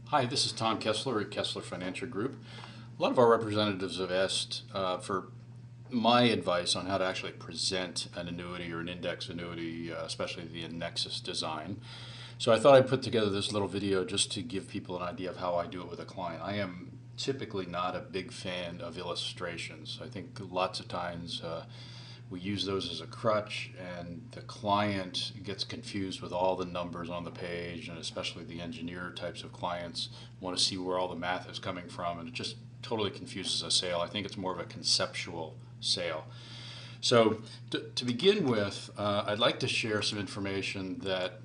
Hi, this is Tom Kessler at Kessler Financial Group. A lot of our representatives have asked for my advice on how to actually present an annuity or an index annuity, especially the Annexus design. So I thought I'd put together this little video just to give people an idea of how I do it with a client. I am typically not a big fan of illustrations. I think lots of times we use those as a crutch, and the client gets confused with all the numbers on the page, and especially the engineer types of clients want to see where all the math is coming from, and it just totally confuses a sale. I think it's more of a conceptual sale. So to begin with, I'd like to share some information that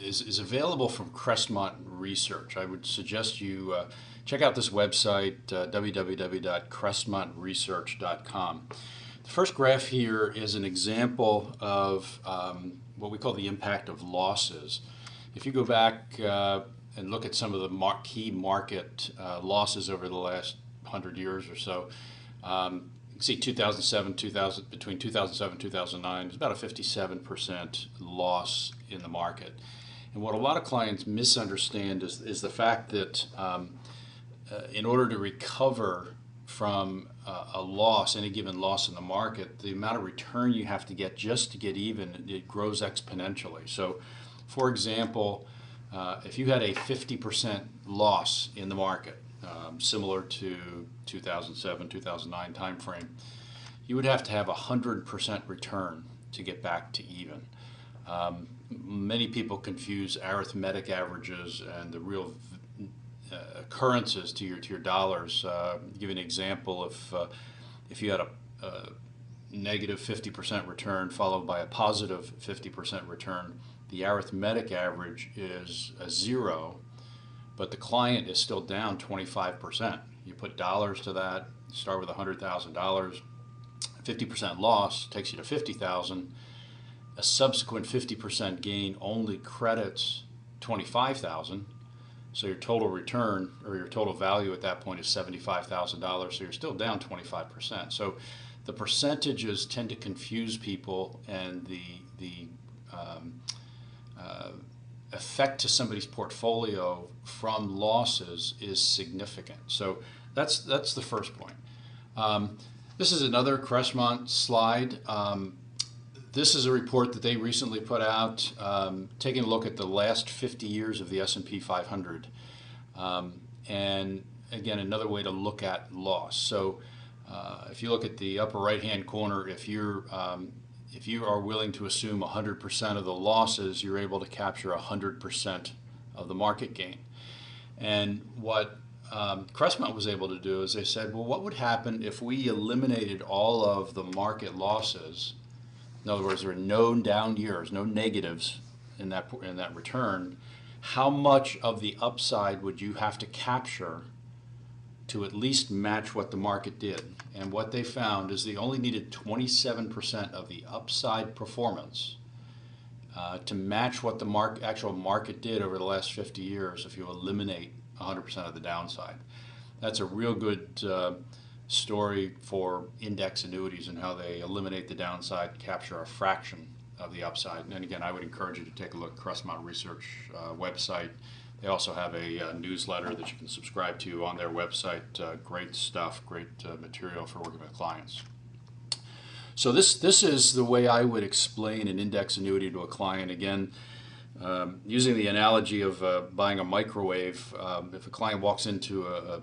is available from Crestmont Research. I would suggest you check out this website, www.crestmontresearch.com. The first graph here is an example of what we call the impact of losses. If you go back and look at some of the key market losses over the last 100 years or so, you can see 2007, between 2007 and 2009, it's about a 57% loss in the market. And what a lot of clients misunderstand is the fact that in order to recover from a loss, any given loss in the market, the amount of return you have to get just to get even, it grows exponentially. So, for example, if you had a 50% loss in the market, similar to 2007, 2009 timeframe, you would have to have a 100% return to get back to even. Many people confuse arithmetic averages and the real occurrences to your dollars. Give you an example: if you had a negative 50% return followed by a positive 50% return, the arithmetic average is a zero, but the client is still down 25%. You put dollars to that, start with $100,000, 50% loss takes you to 50,000. A subsequent 50% gain only credits 25,000. So your total return or your total value at that point is $75,000. So you're still down 25%. So the percentages tend to confuse people, and the effect to somebody's portfolio from losses is significant. So that's the first point. This is another Crestmont slide. This is a report that they recently put out, taking a look at the last 50 years of the S&P 500. And again, another way to look at loss. So if you look at the upper right-hand corner, if you are willing to assume 100% of the losses, you're able to capture 100% of the market gain. And what Crestmont was able to do is they said, well, what would happen if we eliminated all of the market losses? In other words, there are no down years, no negatives in that return. How much of the upside would you have to capture to at least match what the market did? And what they found is they only needed 27% of the upside performance to match what the actual market did over the last 50 years if you eliminate 100% of the downside. That's a real good story for index annuities and how they eliminate the downside, capture a fraction of the upside. And again, I would encourage you to take a look at Crestmont Research website. They also have a newsletter that you can subscribe to on their website. Great stuff, great material for working with clients. So this is the way I would explain an index annuity to a client. Again, using the analogy of buying a microwave, if a client walks into a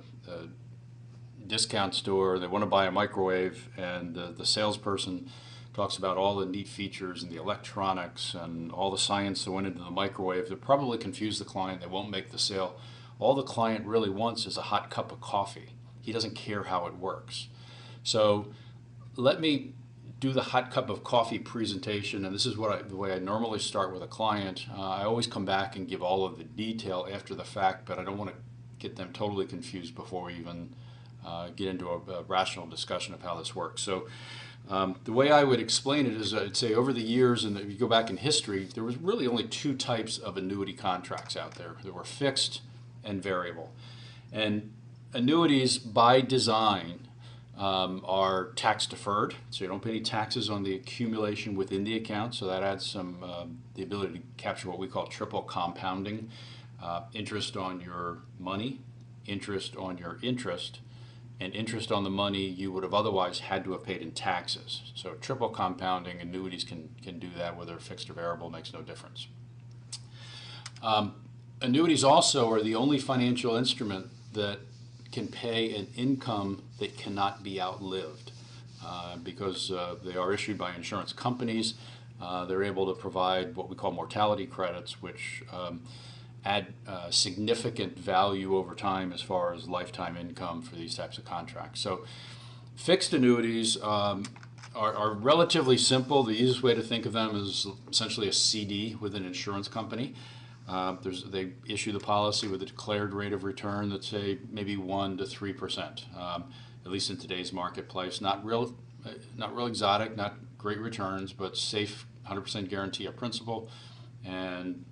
discount store, they want to buy a microwave, and the salesperson talks about all the neat features and the electronics and all the science that went into the microwave, they'll probably confuse the client. They won't make the sale. All the client really wants is a hot cup of coffee. He doesn't care how it works. So let me do the hot cup of coffee presentation, and this is the way I normally start with a client. I always come back and give all of the detail after the fact, but I don't want to get them totally confused before we even get into a rational discussion of how this works. So the way I would explain it is I'd say over the years, and if you go back in history, there was really only two types of annuity contracts out there. There were fixed and variable. And annuities by design are tax deferred, so you don't pay any taxes on the accumulation within the account, so that adds some the ability to capture what we call triple compounding. interest on your money, interest on your interest, and interest on the money you would have otherwise had to have paid in taxes. So triple compounding, annuities can do that, whether fixed or variable makes no difference. Annuities also are the only financial instrument that can pay an income that cannot be outlived because they are issued by insurance companies. They're able to provide what we call mortality credits, which add significant value over time as far as lifetime income for these types of contracts. So fixed annuities are relatively simple. The easiest way to think of them is essentially a CD with an insurance company. They issue the policy with a declared rate of return that's say maybe 1 to 3%, at least in today's marketplace. Not real exotic, not great returns, but safe, 100% guarantee of principal, and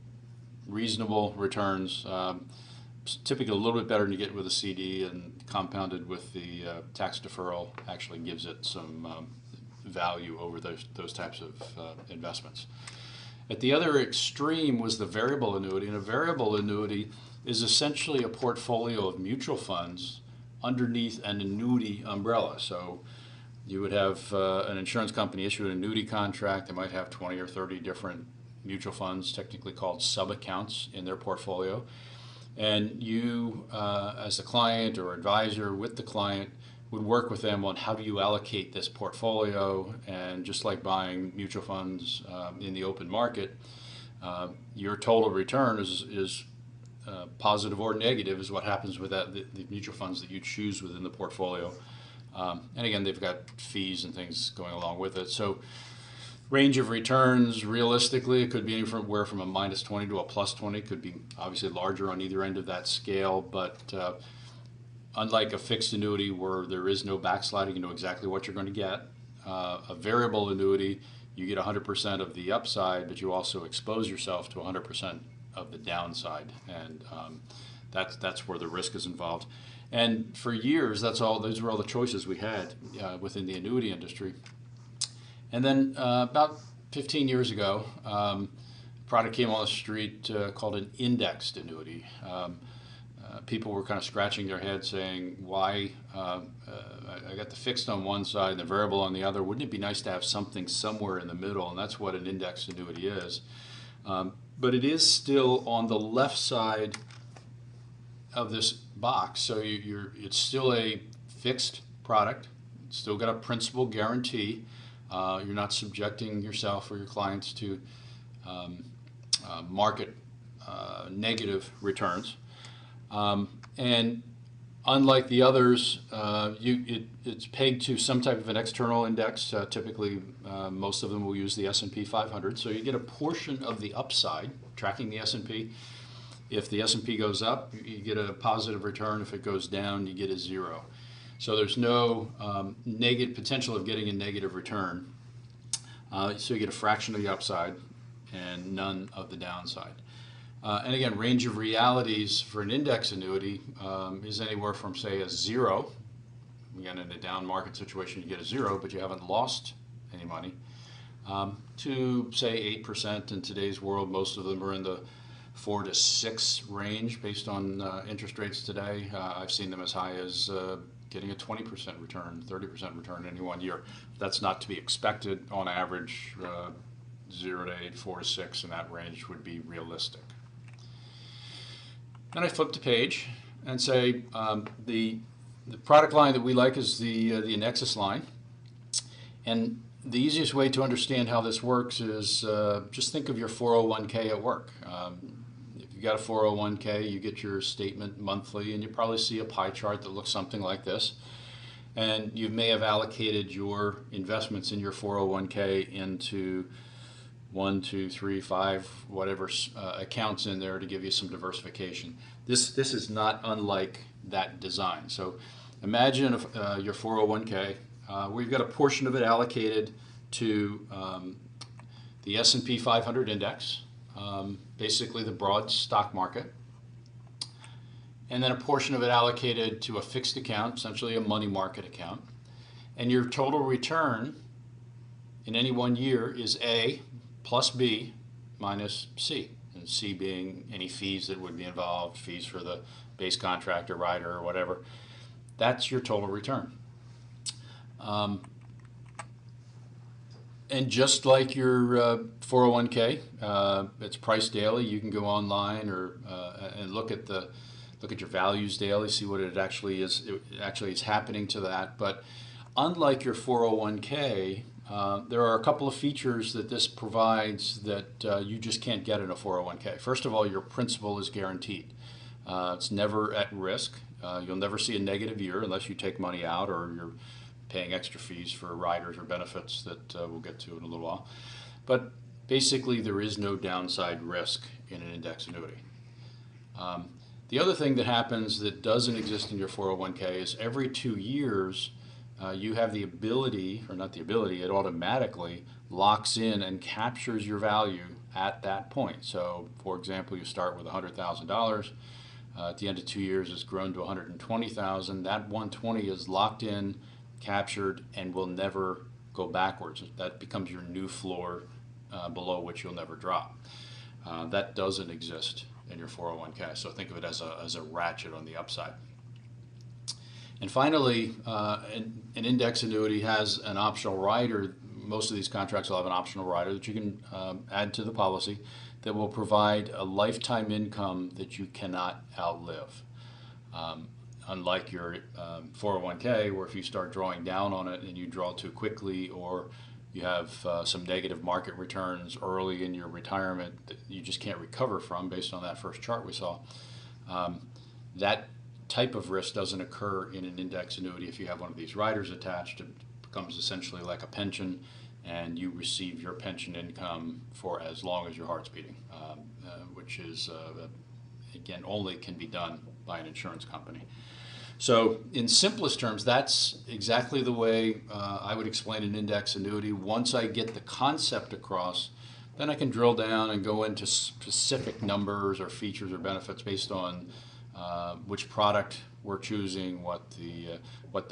reasonable returns. Typically a little bit better than you get with a CD, and compounded with the tax deferral actually gives it some value over those types of investments. At the other extreme was the variable annuity, and a variable annuity is essentially a portfolio of mutual funds underneath an annuity umbrella. So you would have an insurance company issue an annuity contract. They might have 20 or 30 different mutual funds, technically called sub-accounts, in their portfolio. And you, as the client or advisor with the client, would work with them on how do you allocate this portfolio. And just like buying mutual funds in the open market, your total return is positive or negative is what happens with the mutual funds that you choose within the portfolio. And again, they've got fees and things going along with it. So range of returns, realistically, it could be anywhere from a -20 to a +20. Could be obviously larger on either end of that scale, but unlike a fixed annuity where there is no backsliding, you know exactly what you're going to get. A variable annuity, you get 100% of the upside, but you also expose yourself to 100% of the downside, and that's where the risk is involved. And for years, those were all the choices we had within the annuity industry. And then about 15 years ago, a product came on the street called an indexed annuity. People were kind of scratching their heads saying, why, I got the fixed on one side and the variable on the other. Wouldn't it be nice to have something somewhere in the middle? And that's what an indexed annuity is. But it is still on the left side of this box. So it's still a fixed product. It's still got a principal guarantee. You're not subjecting yourself or your clients to market negative returns. And unlike the others, it's pegged to some type of an external index. Typically, most of them will use the S&P 500. So you get a portion of the upside, tracking the S&P. If the S&P goes up, you get a positive return. If it goes down, you get a 0. So there's no negative potential of getting a negative return. So you get a fraction of the upside and none of the downside. And again, range of realities for an index annuity is anywhere from, say, a 0. Again, in a down market situation, you get a 0, but you haven't lost any money, to, say, 8%. In today's world, most of them are in the 4 to 6 range based on interest rates today. I've seen them as high as getting a 20% return, 30% return in any one year. That's not to be expected. On average, 0 to 8, 4 to 6 in that range would be realistic. Then I flip the page and say the product line that we like is the Annexus line. And the easiest way to understand how this works is just think of your 401k at work. If you got a 401k, you get your statement monthly, and you probably see a pie chart that looks something like this. And you may have allocated your investments in your 401k into 1, 2, 3, 5, whatever accounts in there to give you some diversification. This is not unlike that design. So imagine your 401k, where you've got a portion of it allocated to the S&P 500 index, basically the broad stock market, and then a portion of it allocated to a fixed account, essentially a money market account. And your total return in any one year is A plus B minus C. And and C being any fees that would be involved, fees for the base contractor, rider, or whatever. That's your total return. And just like your 401k, it's priced daily. You can go online or and look at your values daily, see what it actually is. It actually is happening to that. But unlike your 401k, there are a couple of features that this provides that you just can't get in a 401k. First of all, your principal is guaranteed. It's never at risk. You'll never see a negative year unless you take money out or you're paying extra fees for riders or benefits that we'll get to in a little while. But basically, there is no downside risk in an index annuity. The other thing that happens that doesn't exist in your 401k is every 2 years, you have the ability, or not the ability, it automatically locks in and captures your value at that point. So, for example, you start with $100,000. At the end of 2 years, it's grown to $120,000. That $120,000 is locked in, captured, and will never go backwards. That becomes your new floor below which you'll never drop. That doesn't exist in your 401k, so think of it as a ratchet on the upside. And finally, an index annuity has an optional rider. Most of these contracts will have an optional rider that you can add to the policy that will provide a lifetime income that you cannot outlive. Unlike your 401k, where if you start drawing down on it and you draw too quickly, or you have some negative market returns early in your retirement that you just can't recover from based on that first chart we saw, that type of risk doesn't occur in an index annuity. If you have one of these riders attached, it becomes essentially like a pension, and you receive your pension income for as long as your heart's beating, which is, again, only can be done by an insurance company. So in simplest terms, that's exactly the way I would explain an index annuity. Once I get the concept across, then I can drill down and go into specific numbers or features or benefits based on which product we're choosing, what the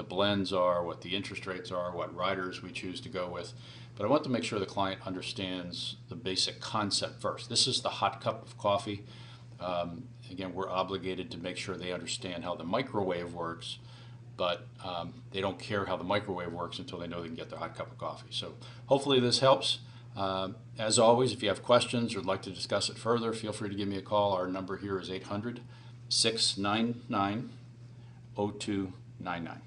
blends are, what the interest rates are, what riders we choose to go with. But I want to make sure the client understands the basic concept first. This is the hot cup of coffee. Again, we're obligated to make sure they understand how the microwave works, but they don't care how the microwave works until they know they can get their hot cup of coffee. So hopefully this helps. As always, if you have questions or would like to discuss it further, feel free to give me a call. Our number here is 800-699-0299.